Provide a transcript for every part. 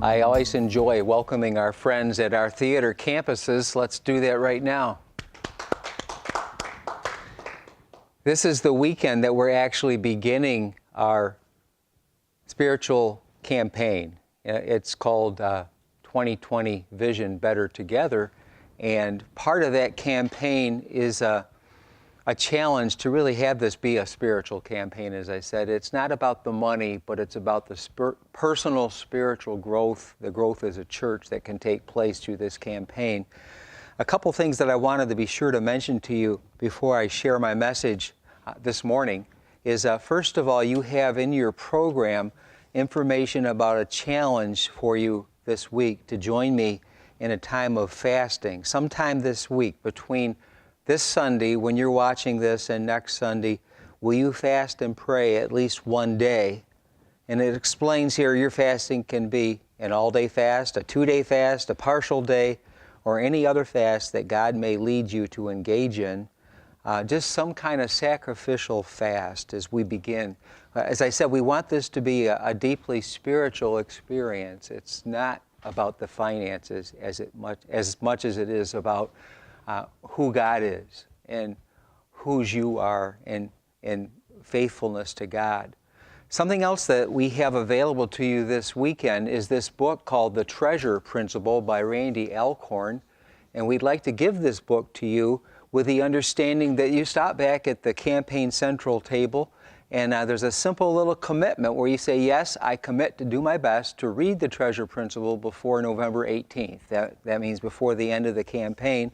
I always enjoy welcoming our friends at our theater campuses. Let's do that right now. This is the weekend that we're actually beginning our spiritual campaign. It's called 2020 Vision Better Together, and part of that campaign is a challenge to really have this be a spiritual campaign. As I said, it's not about the money, but it's about the personal spiritual growth, the growth as a church that can take place through this campaign. A couple things that I wanted to be sure to mention to you before I share my message this morning is, first of all, you have in your program information about a challenge for you this week to join me in a time of fasting. Sometime this week, between this Sunday, when you're watching this, and next Sunday, will you fast and pray at least one day? And it explains here your fasting can be an all-day fast, a 2-day fast, a partial day, or any other fast that God may lead you to engage in. Just some kind of sacrificial fast as we begin. As I said, we want this to be a deeply spiritual experience. It's not about the finances as much as it is about who God is and whose you are in faithfulness to God. Something else that we have available to you this weekend is this book called The Treasure Principle by Randy Alcorn. And we'd like to give this book to you with the understanding that you stop back at the Campaign Central table, and there's a simple little commitment where you say, yes, I commit to do my best to read the Treasure Principle before November 18th. That means before the end of the campaign.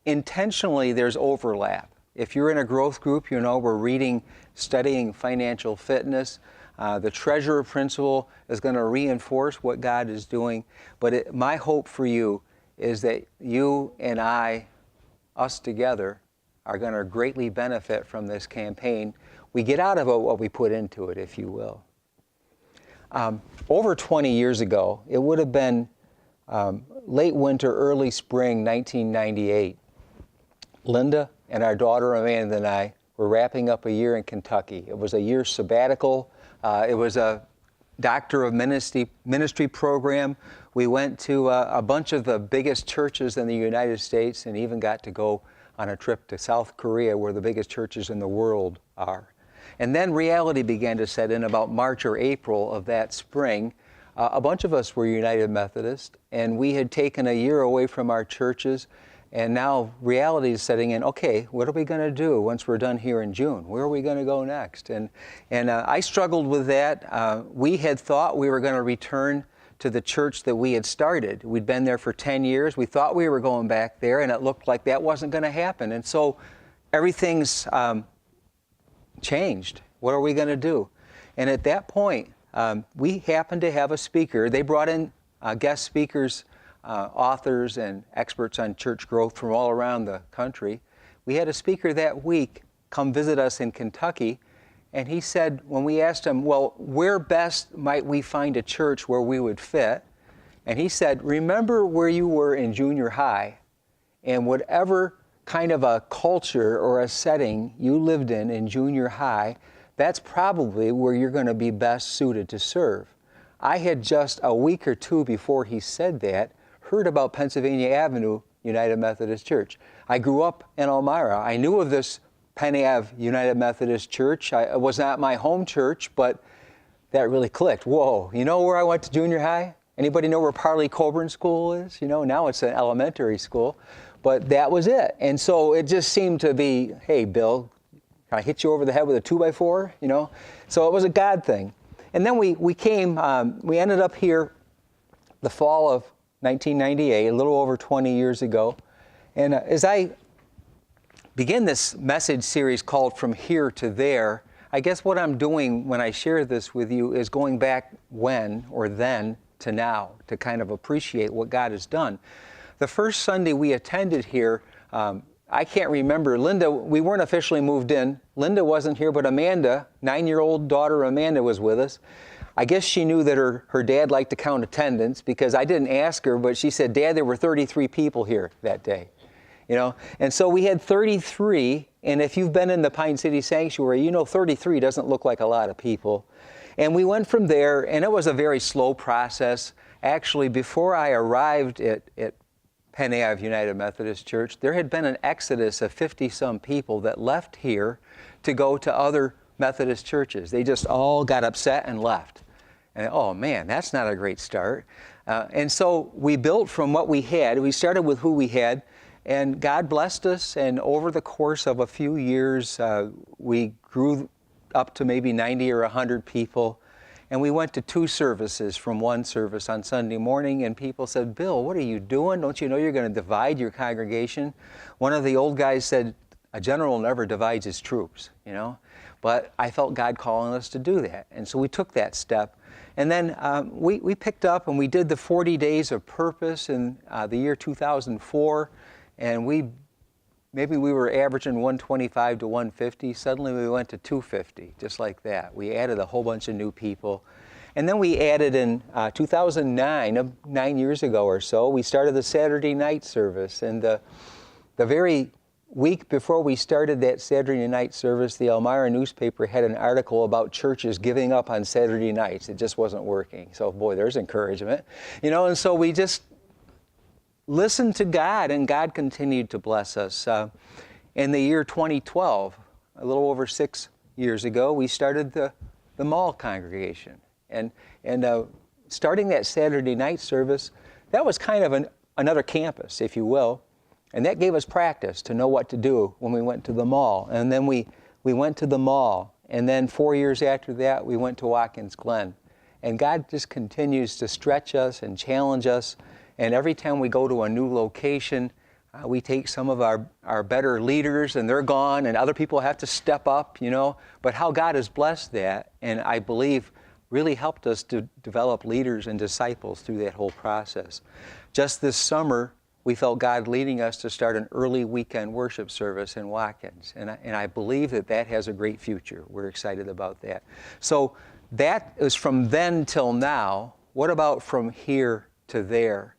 Intentionally, there's overlap. If you're in a growth group, you know we're studying financial fitness. The Treasure Principle is going to reinforce what God is doing. But my hope for you is that you and us together, are going to greatly benefit from this campaign. We get out of it what we put into it, if you will. Over 20 years ago, it would have been late winter, early spring 1998. Linda and our daughter Amanda and I were wrapping up a year in Kentucky. It was a year sabbatical. It was a Doctor of Ministry program. We went to a bunch of the biggest churches in the United States and even got to go on a trip to South Korea, where the biggest churches in the world are. And then reality began to set in about March or April of that spring. A bunch of us were United Methodist, and we had taken a year away from our churches, and now reality is setting in. Okay, what are we going to do once we're done here in June? Where are we going to go next? And I struggled with that. We had thought we were going to return to the church that we had started. We'd been there for 10 years. We thought we were going back there, and it looked like that wasn't going to happen. And so everything's changed. What are we going to do? And at that point, we happened to have a speaker. They brought in guest speakers, authors and experts on church growth from all around the country. We had a speaker that week come visit us in Kentucky, and he said, when we asked him, well, where best might we find a church where we would fit? And he said, remember where you were in junior high, and whatever kind of a culture or a setting you lived in junior high, that's probably where you're going to be best suited to serve. I had just a week or two before he said that, heard about Pennsylvania Avenue United Methodist Church. I grew up in Elmira. I knew of this Penn Ave United Methodist Church. It was not my home church, but that really clicked. Whoa, you know where I went to junior high? Anybody know where Parley Coburn School is? You know, now it's an elementary school, but that was it. And so it just seemed to be, hey, Bill, can I hit you over the head with a 2x4? You know, so it was a God thing. And then we ended up here the fall of 1998, a little over 20 years ago. And as I begin this message series called From Here to There, I guess what I'm doing when I share this with you is going back then to now to kind of appreciate what God has done. The first Sunday we attended here, I can't remember. Linda, we weren't officially moved in. Linda wasn't here, but Amanda, 9-year-old daughter Amanda, was with us. I guess she knew that her dad liked to count attendance, because I didn't ask her, but she said, Dad, there were 33 people here that day. You know, and so we had 33, and if you've been in the Pine City Sanctuary, you know 33 doesn't look like a lot of people. And we went from there, and it was a very slow process. Actually, before I arrived at Penn Ave United Methodist Church, there had been an exodus of 50-some people that left here to go to other Methodist churches. They just all got upset and left. And oh man, that's not a great start. And so we built from what we had. We started with who we had, and God blessed us. And over the course of a few years, we grew up to maybe 90 or 100 people. And we went to 2 services from one service on Sunday morning, and people said, "Bill, what are you doing? Don't you know you're going to divide your congregation?" One of the old guys said, "A general never divides his troops," you know. But I felt God calling us to do that. And so we took that step. And then we picked up and we did the 40 days of purpose in the year 2004. And maybe we were averaging 125 to 150. Suddenly we went to 250, just like that. We added a whole bunch of new people. And then we added in 2009, 9 years ago or so, we started the Saturday night service. And the very week before we started that Saturday night service, the Elmira newspaper had an article about churches giving up on Saturday nights. It just wasn't working. So boy, there's encouragement. You know, and so we just listened to God, and God continued to bless us. In the year 2012, a little over 6 years ago, we started the mall congregation. And starting that Saturday night service, that was kind of another campus, if you will. And that gave us practice to know what to do when we went to the mall. And then we went to the mall. And then 4 years after that, we went to Watkins, Glen. And God just continues to stretch us and challenge us. And every time we go to a new location, we take some of our better leaders, and they're gone, and other people have to step up, you know. But how God has blessed that, and I believe really helped us to develop leaders and disciples through that whole process. Just this summer, we felt God leading us to start an early weekend worship service in Watkins. And I believe that has a great future. We're excited about that. So that is from then till now. What about from here to there?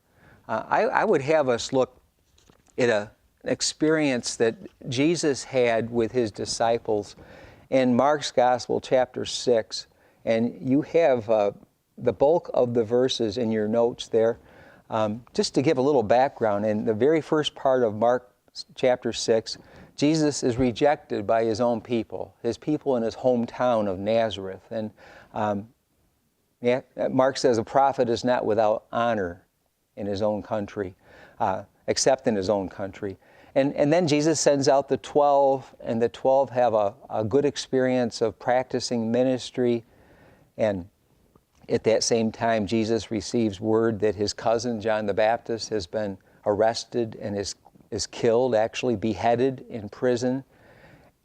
I would have us look at an experience that Jesus had with his disciples in Mark's Gospel, chapter 6. And you have the bulk of the verses in your notes there. Just to give a little background, in the very first part of Mark chapter 6, Jesus is rejected by his own people in his hometown of Nazareth. And Mark says a prophet is not without honor in his own country, except in his own country. And then Jesus sends out the 12, and the 12 have a good experience of practicing ministry. And at that same time, Jesus receives word that his cousin, John the Baptist, has been arrested and is killed, actually beheaded in prison.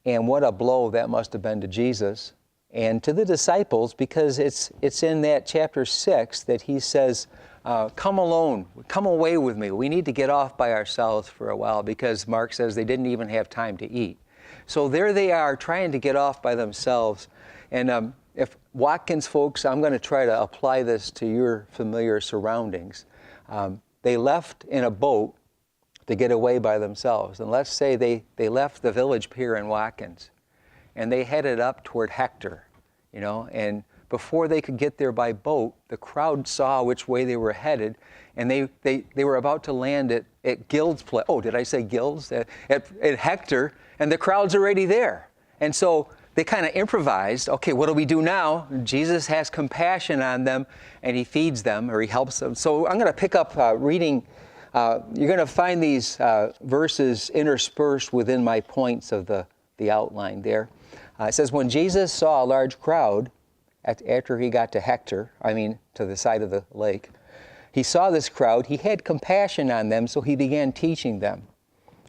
And what a blow that must have been to Jesus and to the disciples, because it's in that chapter 6 that he says, come alone, come away with me. We need to get off by ourselves for a while, because Mark says they didn't even have time to eat. So there they are trying to get off by themselves. And if Watkins folks, I'm going to try to apply this to your familiar surroundings. They left in a boat to get away by themselves. And let's say they left the village pier in Watkins, and they headed up toward Hector, you know, and before they could get there by boat, the crowd saw which way they were headed, and they were about to land at Guild's place. Oh, did I say Guild's? At Hector, and the crowd's already there. And so they kind of improvised. Okay, what do we do now? Jesus has compassion on them, and he feeds them, or he helps them. So I'm going to pick up reading. You're going to find these verses interspersed within my points of the outline there. It says, when Jesus saw a large crowd, after he got to Hector, to the side of the lake, he saw this crowd. He had compassion on them, so he began teaching them.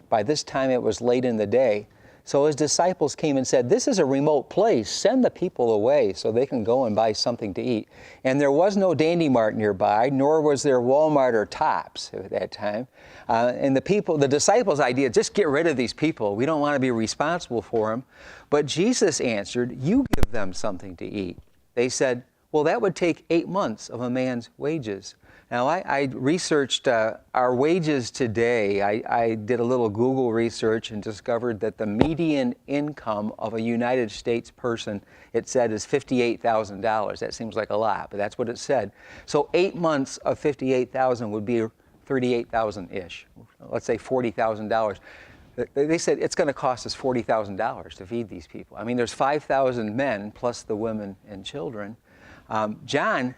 By this time it was late in the day. So his disciples came and said, this is a remote place. Send the people away so they can go and buy something to eat. And there was no Dandy Mart nearby, nor was there Walmart or Tops at that time. And the disciples' idea, just get rid of these people. We don't want to be responsible for them. But Jesus answered, you give them something to eat. They said, well, that would take 8 months of a man's wages. Now, I researched our wages today. I did a little Google research and discovered that the median income of a United States person, it said, is $58,000. That seems like a lot, but that's what it said. So 8 months of $58,000 would be $38,000-ish. Let's say $40,000. They said it's going to cost us $40,000 to feed these people. I mean, there's 5,000 men plus the women and children. John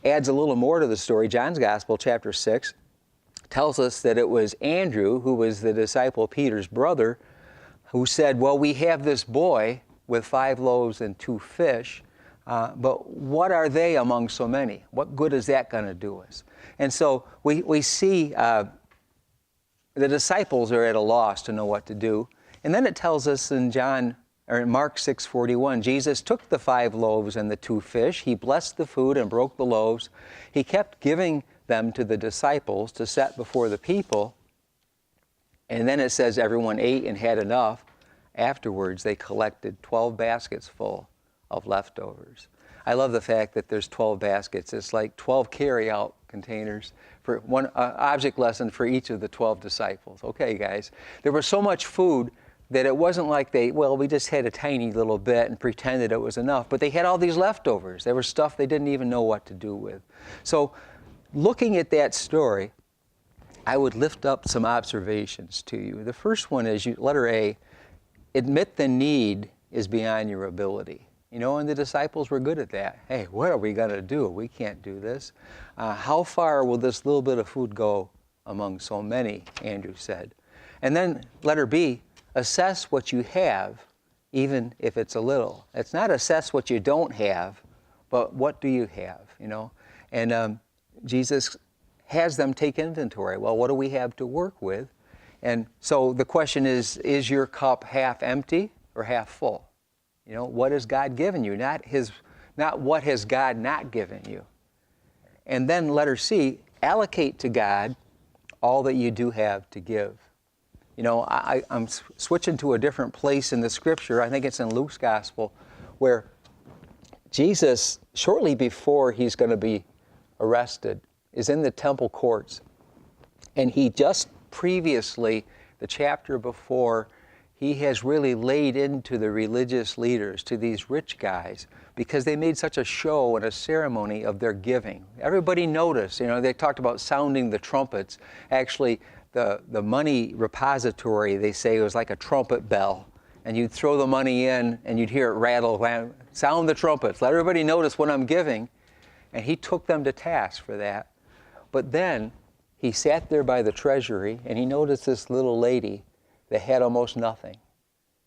adds a little more to the story. John's Gospel, chapter 6, tells us that it was Andrew, who was the disciple Peter's brother, who said, well, we have this boy with 5 loaves and 2 fish, but what are they among so many? What good is that going to do us? And so we see the disciples are at a loss to know what to do. And then it tells us in Mark 6:41, Jesus took the 5 loaves and the 2 fish. He blessed the food and broke the loaves. He kept giving them to the disciples to set before the people. And then it says everyone ate and had enough. Afterwards, they collected 12 baskets full of leftovers. I love the fact that there's 12 baskets. It's like 12 carry-out containers for one object lesson for each of the 12 disciples. Okay, guys. There was so much food that it wasn't like we just had a tiny little bit and pretended it was enough, but they had all these leftovers. There was stuff they didn't even know what to do with. So looking at that story, I would lift up some observations to you. The first one is, letter A, admit the need is beyond your ability. You know, and the disciples were good at that. Hey, what are we going to do? We can't do this. How far will this little bit of food go among so many, Andrew said. And then letter B, assess what you have, even if it's a little. It's not assess what you don't have, but what do you have, you know? And Jesus has them take inventory. Well, what do we have to work with? And so the question is your cup half empty or half full? You know, what has God given you? Not what has God not given you. And then letter C, allocate to God all that you do have to give. You know, I'm switching to a different place in the scripture. I think it's in Luke's gospel, where Jesus, shortly before he's going to be arrested, is in the temple courts. And he just previously, the chapter before, he has really laid into the religious leaders, to these rich guys, because they made such a show and a ceremony of their giving. Everybody noticed, you know, they talked about sounding the trumpets. Actually, the money repository, they say, was like a trumpet bell. And you'd throw the money in and you'd hear it rattle, sound the trumpets, let everybody notice what I'm giving. And he took them to task for that. But then he sat there by the treasury and he noticed this little lady that had almost nothing.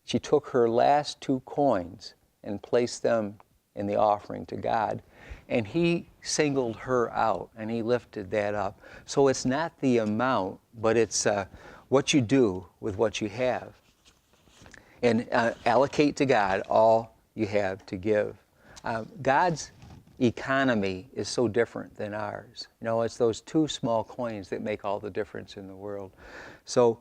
She took her last 2 coins and placed them in the offering to God. And he singled her out and he lifted that up. So it's not the amount, but it's what you do with what you have. And allocate to God all you have to give. God's economy is so different than ours. You know, it's those 2 small coins that make all the difference in the world. So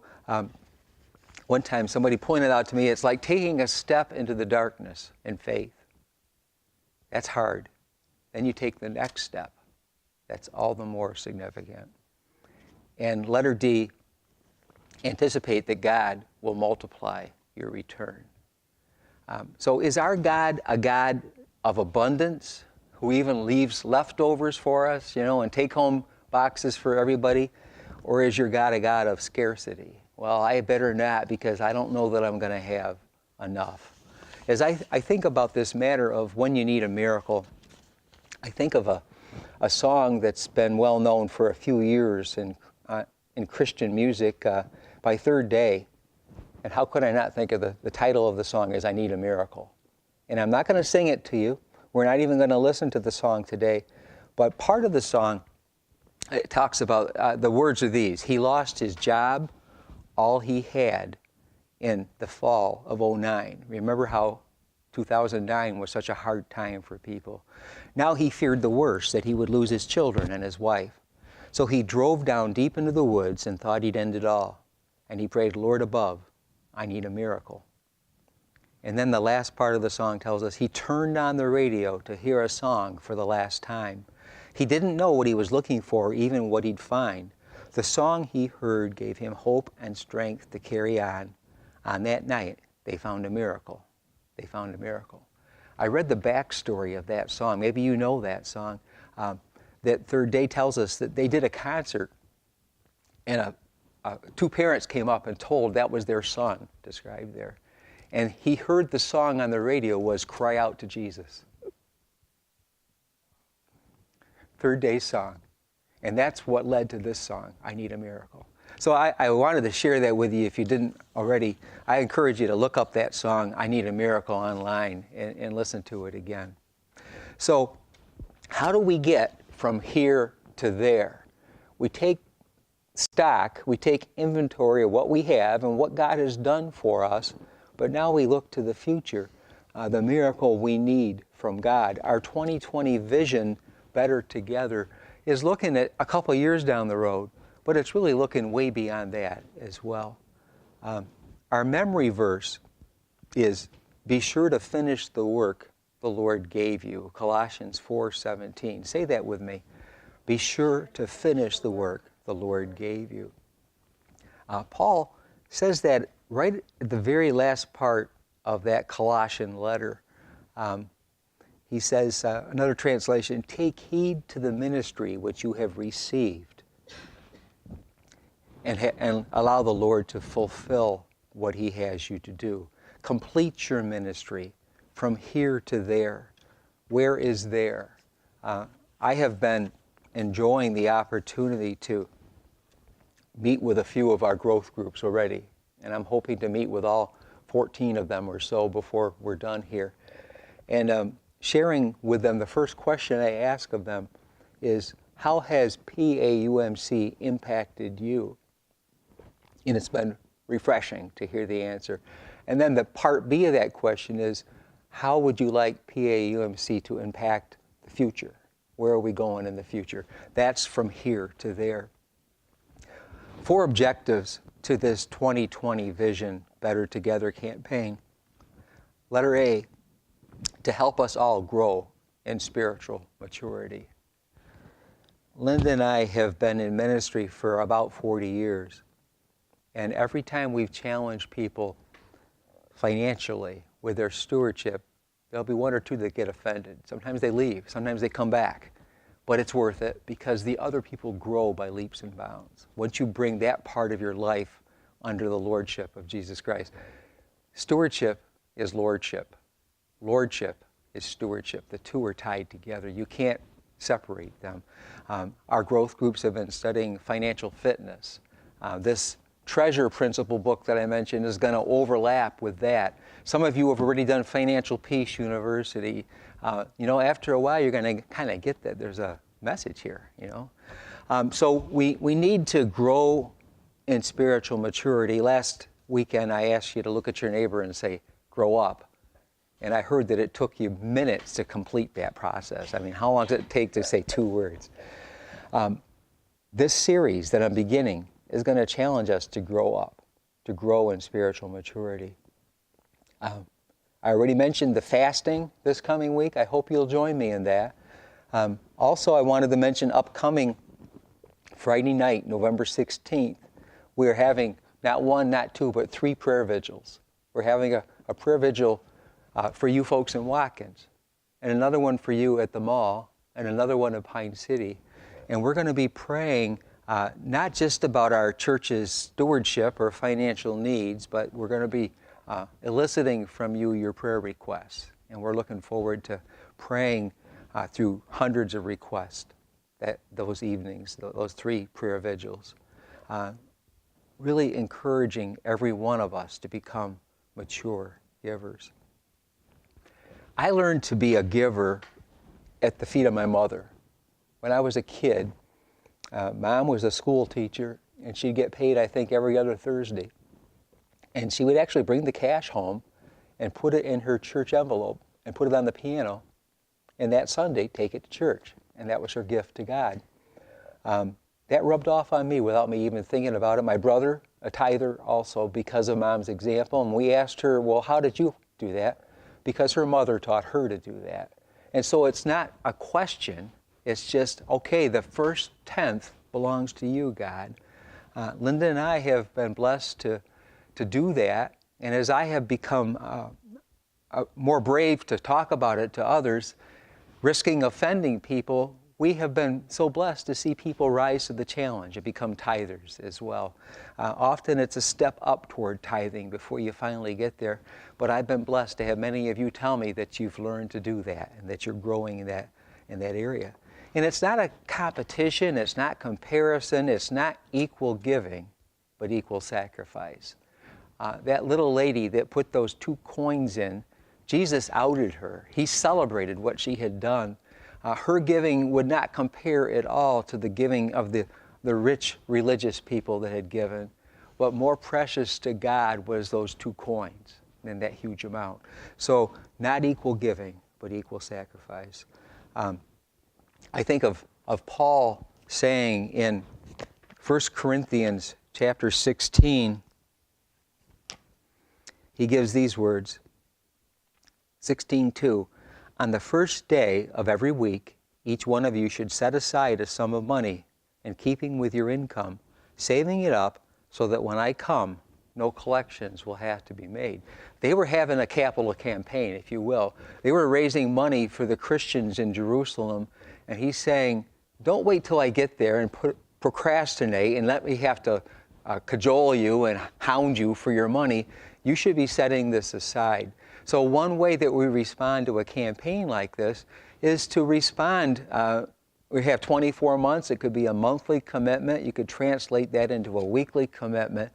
one time somebody pointed out to me, it's like taking a step into the darkness in faith. That's hard. Then you take the next step. That's all the more significant. And letter D, anticipate that God will multiply your return. So is our God a God of abundance, who even leaves leftovers for us, you know, and take-home boxes for everybody? Or is your God a God of scarcity? Well, I better not, because I don't know that I'm going to have enough. As I think about this matter of when you need a miracle, I think of a song that's been well known for a few years in Christian music by Third Day. And how could I not think of the title of the song is I Need a Miracle. And I'm not going to sing it to you. We're not even going to listen to the song today. But part of the song, it talks about, the words are these: he lost his job, all he had, in the fall of '09. Remember how 2009 was such a hard time for people. Now he feared the worst, that he would lose his children and his wife. So he drove down deep into the woods and thought he'd end it all. And he prayed, Lord above, I need a miracle. And then the last part of the song tells us he turned on the radio to hear a song for the last time. He didn't know what he was looking for, even what he'd find. The song he heard gave him hope and strength to carry on. On that night, they found a miracle. They found a miracle. I read the backstory of that song. Maybe you know that song. That third day tells us that they did a concert, and two parents came up and told that was their son, described there. And he heard the song on the radio was Cry Out to Jesus. Third day song. And that's what led to this song, I Need a Miracle. So I wanted to share that with you if you didn't already. I encourage you to look up that song, I Need a Miracle, online and listen to it again. So how do we get from here to there? We take stock, we take inventory of what we have and what God has done for us, but now we look to the future, the miracle we need from God. Our 2020 vision, Better Together, is looking at a couple of years down the road, but it's really looking way beyond that as well. Our memory verse is, be sure to finish the work the Lord gave you, Colossians 4:17. Say that with me. Be sure to finish the work the Lord gave you. Paul says that right at the very last part of that Colossian letter. He says, another translation, take heed to the ministry which you have received and allow the Lord to fulfill what he has you to do. Complete your ministry from here to there. Where is there? I have been enjoying the opportunity to meet with a few of our growth groups already, and I'm hoping to meet with all 14 of them or so before we're done here. And sharing with them, the first question I ask of them is, how has PAUMC impacted you? And it's been refreshing to hear the answer. And then the part B of that question is, how would you like PAUMC to impact the future? Where are we going in the future? That's from here to there. 4 objectives to this 2020 Vision Better Together campaign. Letter A, to help us all grow in spiritual maturity. Linda and I have been in ministry for about 40 years. And every time we've challenged people financially with their stewardship, there'll be 1 or 2 that get offended. Sometimes they leave, sometimes they come back. But it's worth it because the other people grow by leaps and bounds. Once you bring that part of your life under the lordship of Jesus Christ. Stewardship is lordship. Lordship is stewardship. The two are tied together. You can't separate them. Our growth groups have been studying financial fitness. This treasure principle book that I mentioned is going to overlap with that. Some of you have already done Financial Peace University. After a while, you're going to kind of get that there's a message here, So we need to grow in spiritual maturity. Last weekend, I asked you to look at your neighbor and say, grow up. And I heard that it took you minutes to complete that process. I mean, how long does it take to say 2 words? This series that I'm beginning is going to challenge us to grow up, to grow in spiritual maturity. I already mentioned the fasting this coming week. I hope you'll join me in that. Also, I wanted to mention upcoming Friday night, November 16th, we're having not 1, not 2, but 3 prayer vigils. We're having a prayer vigil for you folks in Watkins, and another one for you at the mall, and another one in Pine City. And we're going to be praying not just about our church's stewardship or financial needs, but we're going to be eliciting from you your prayer requests. And we're looking forward to praying through hundreds of requests those evenings, those 3 prayer vigils. Really encouraging every one of us to become mature givers. I learned to be a giver at the feet of my mother. When I was a kid, Mom was a school teacher, and she'd get paid, I think, every other Thursday. And she would actually bring the cash home and put it in her church envelope and put it on the piano, and that Sunday, take it to church. And that was her gift to God. That rubbed off on me without me even thinking about it. My brother, a tither also, because of Mom's example. And we asked her, well, how did you do that? Because her mother taught her to do that. And so it's not a question, It's just, okay, the first tenth belongs to you, God. Linda and I have been blessed to do that. And as I have become more brave to talk about it to others, risking offending people, we have been so blessed to see people rise to the challenge and become tithers as well. Often it's a step up toward tithing before you finally get there, but I've been blessed to have many of you tell me that you've learned to do that and that you're growing in that area. And it's not a competition, it's not comparison, it's not equal giving, but equal sacrifice. That little lady that put those 2 coins in, Jesus outed her. He celebrated what she had done. Her giving would not compare at all to the giving of the rich religious people that had given. But more precious to God was those 2 coins than that huge amount. So not equal giving, but equal sacrifice. I think of Paul saying in 1 Corinthians chapter 16, he gives these words, 16:2, on the first day of every week, each one of you should set aside a sum of money in keeping with your income, saving it up so that when I come, no collections will have to be made. They were having a capital campaign, if you will. They were raising money for the Christians in Jerusalem, and he's saying, don't wait till I get there and procrastinate and let me have to cajole you and hound you for your money. You should be setting this aside. So one way that we respond to a campaign like this is to respond. We have 24 months. It could be a monthly commitment. You could translate that into a weekly commitment.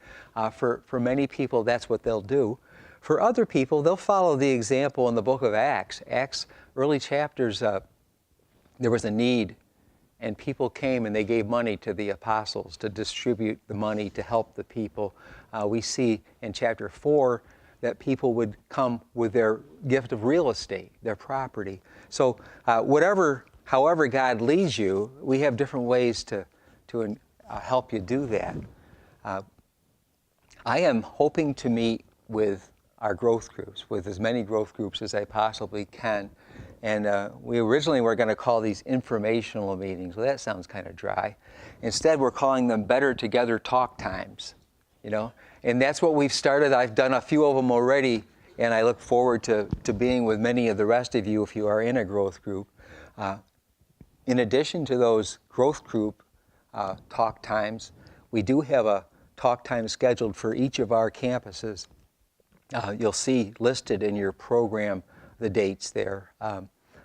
For many people, that's what they'll do. For other people, they'll follow the example in the book of Acts. Acts, early chapters, there was a need, and people came and they gave money to the apostles to distribute the money to help the people. We see in chapter 4 that people would come with their gift of real estate, their property. So however God leads you, we have different ways to help you do that. I am hoping to meet with our growth groups, with as many growth groups as I possibly can. And we originally were going to call these informational meetings. Well, that sounds kind of dry. Instead, we're calling them Better Together Talk Times, And that's what we've started. I've done a few of them already, and I look forward to being with many of the rest of you if you are in a growth group. In addition to those growth group talk times, we do have a talk time scheduled for each of our campuses. You'll see listed in your program the dates there.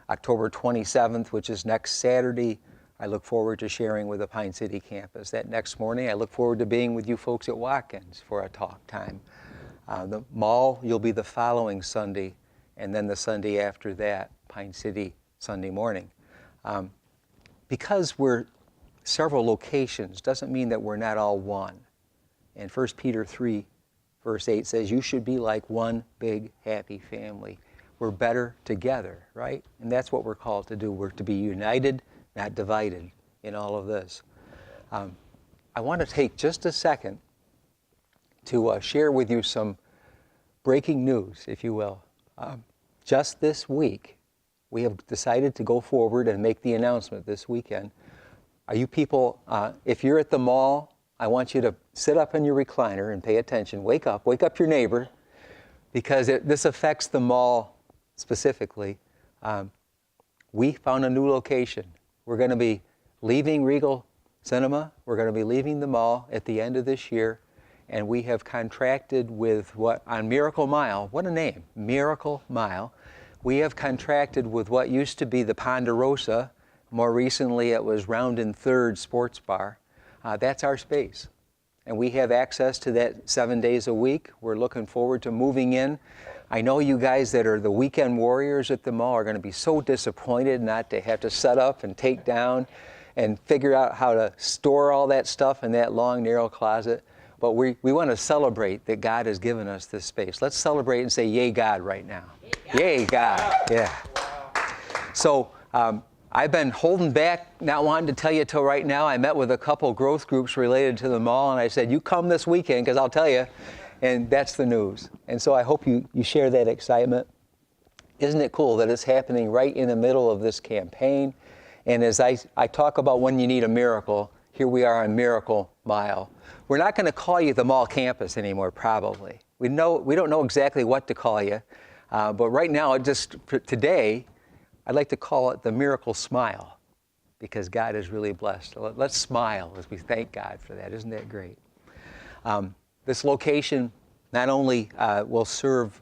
October 27th, which is next Saturday, I look forward to sharing with the Pine City campus. That next morning, I look forward to being with you folks at Watkins for a talk time. The mall, you'll be the following Sunday, and then the Sunday after that, Pine City Sunday morning. Because we're several locations doesn't mean that we're not all one. And 1 Peter 3, verse 8 says, you should be like one big, happy family. We're better together, right? And that's what we're called to do. We're to be united, not divided in all of this. I want to take just a second to share with you some breaking news, if you will. Just this week, we have decided to go forward and make the announcement this weekend. Are you people, if you're at the mall, I want you to sit up in your recliner and pay attention. Wake up your neighbor, because this affects the mall specifically. We found a new location. We're going to be leaving Regal Cinema. We're going to be leaving the mall at the end of this year, and we have contracted with on Miracle Mile, what a name, Miracle Mile. We have contracted with what used to be the Ponderosa. More recently, it was Round and Third Sports Bar. That's our space, and we have access to that 7 days a week. We're looking forward to moving in. I know you guys that are the weekend warriors at the mall are going to be so disappointed not to have to set up and take down and figure out how to store all that stuff in that long, narrow closet. But we want to celebrate that God has given us this space. Let's celebrate and say, yay, God, right now. Yay, God. Yeah. So I've been holding back, not wanting to tell you till right now. I met with a couple growth groups related to the mall, and I said, you come this weekend, because I'll tell you. And that's the news. And so I hope you share that excitement. Isn't it cool that it's happening right in the middle of this campaign? And as I talk about when you need a miracle, here we are on Miracle Mile. We're not going to call you the mall campus anymore, probably. We don't know exactly what to call you, but right now, today, I'd like to call it the Miracle Smile, because God is really blessed. So let's smile as we thank God for that. Isn't that great? This location not only will serve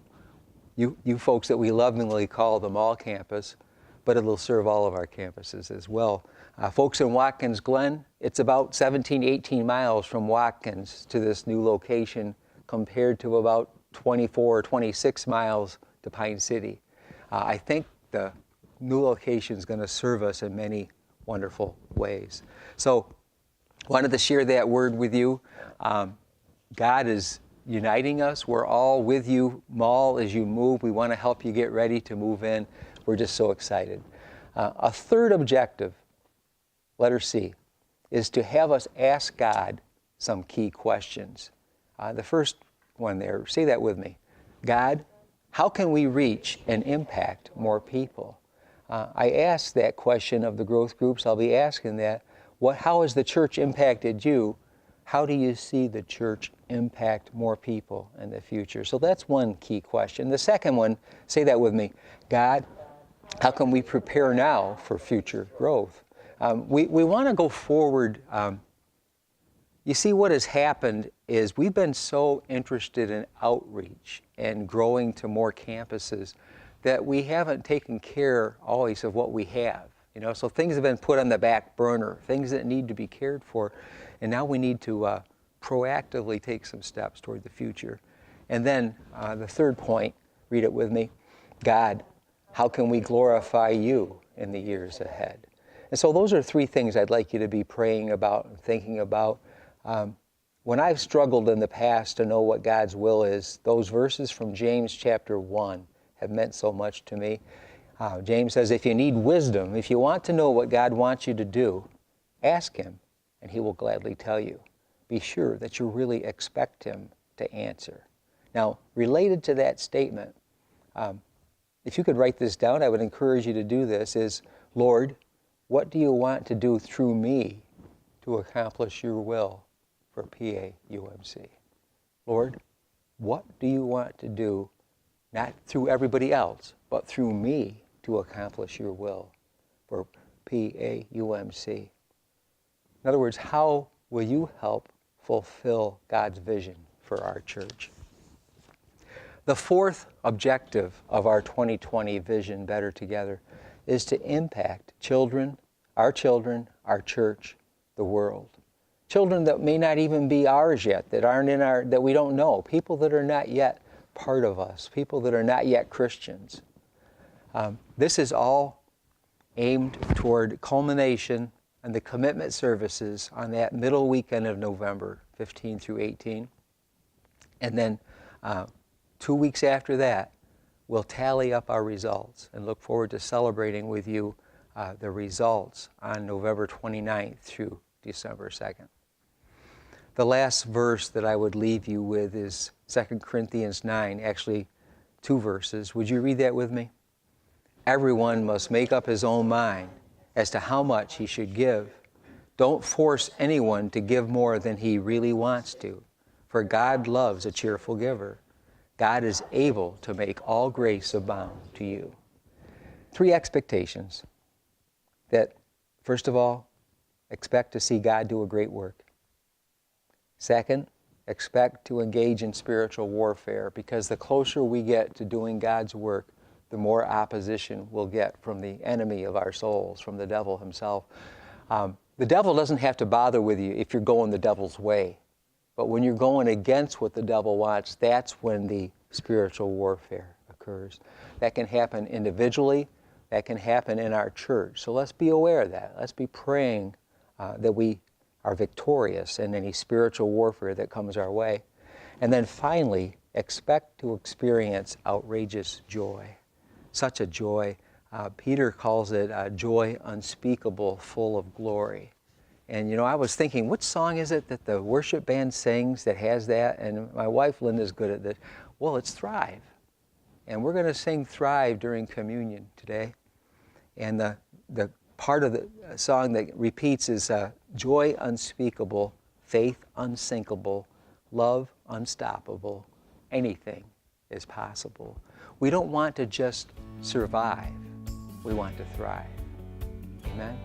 you folks that we lovingly call the mall campus, but it'll serve all of our campuses as well. Folks in Watkins, Glen, it's about 17, 18 miles from Watkins to this new location compared to about 24 or 26 miles to Pine City. I think the new location is going to serve us in many wonderful ways. So wanted to share that word with you. God is uniting us. We're all with you, Mall, as you move. We want to help you get ready to move in. We're just so excited. A third objective, letter C, is to have us ask God some key questions. The first one there, say that with me. God, how can we reach and impact more people? I asked that question of the growth groups. I'll be asking that. How has the church impacted you? How do you see the church impact more people in the future? So that's one key question. The second one, say that with me. God, how can we prepare now for future growth? We want to go forward. You see, what has happened is we've been so interested in outreach and growing to more campuses that we haven't taken care always of what we have. So things have been put on the back burner, things that need to be cared for, and now we need to proactively take some steps toward the future. And then the third point, read it with me. God, how can we glorify you in the years ahead? And so those are three things I'd like you to be praying about and thinking about. When I've struggled in the past to know what God's will is, those verses from James chapter 1 have meant so much to me. James says, if you need wisdom, if you want to know what God wants you to do, ask him, and he will gladly tell you. Be sure that you really expect him to answer. Now, related to that statement, if you could write this down, I would encourage you to do this, is, Lord, what do you want to do through me to accomplish your will for PAUMC? Lord, what do you want to do, not through everybody else, but through me to accomplish your will for PAUMC? In other words, how will you help fulfill God's vision for our church? The fourth objective of our 2020 vision, Better Together, is to impact children, our church, the world. Children that may not even be ours yet, that we don't know, people that are not yet part of us, people that are not yet Christians. This is all aimed toward culmination and the commitment services on that middle weekend of November, 15 through 18. And then 2 weeks after that, we'll tally up our results and look forward to celebrating with you the results on November 29th through December 2nd. The last verse that I would leave you with is 2 Corinthians 9, actually 2 verses. Would you read that with me? Everyone must make up his own mind as to how much he should give. Don't force anyone to give more than he really wants to, for God loves a cheerful giver. God is able to make all grace abound to you. 3 expectations. That, first of all, expect to see God do a great work. Second, expect to engage in spiritual warfare, because the closer we get to doing God's work, the more opposition we'll get from the enemy of our souls, from the devil himself. The devil doesn't have to bother with you if you're going the devil's way. But when you're going against what the devil wants, that's when the spiritual warfare occurs. That can happen individually. That can happen in our church. So let's be aware of that. Let's be praying that we are victorious in any spiritual warfare that comes our way. And then finally, expect to experience outrageous joy. Such a joy. Peter calls it a joy unspeakable, full of glory. And I was thinking, what song is it that the worship band sings that has that? And my wife Linda's good at this. Well, it's Thrive. And we're going to sing Thrive during communion today. And the part of the song that repeats is joy unspeakable, faith unsinkable, love unstoppable, anything is possible. We don't want to just survive, we want to thrive. Amen?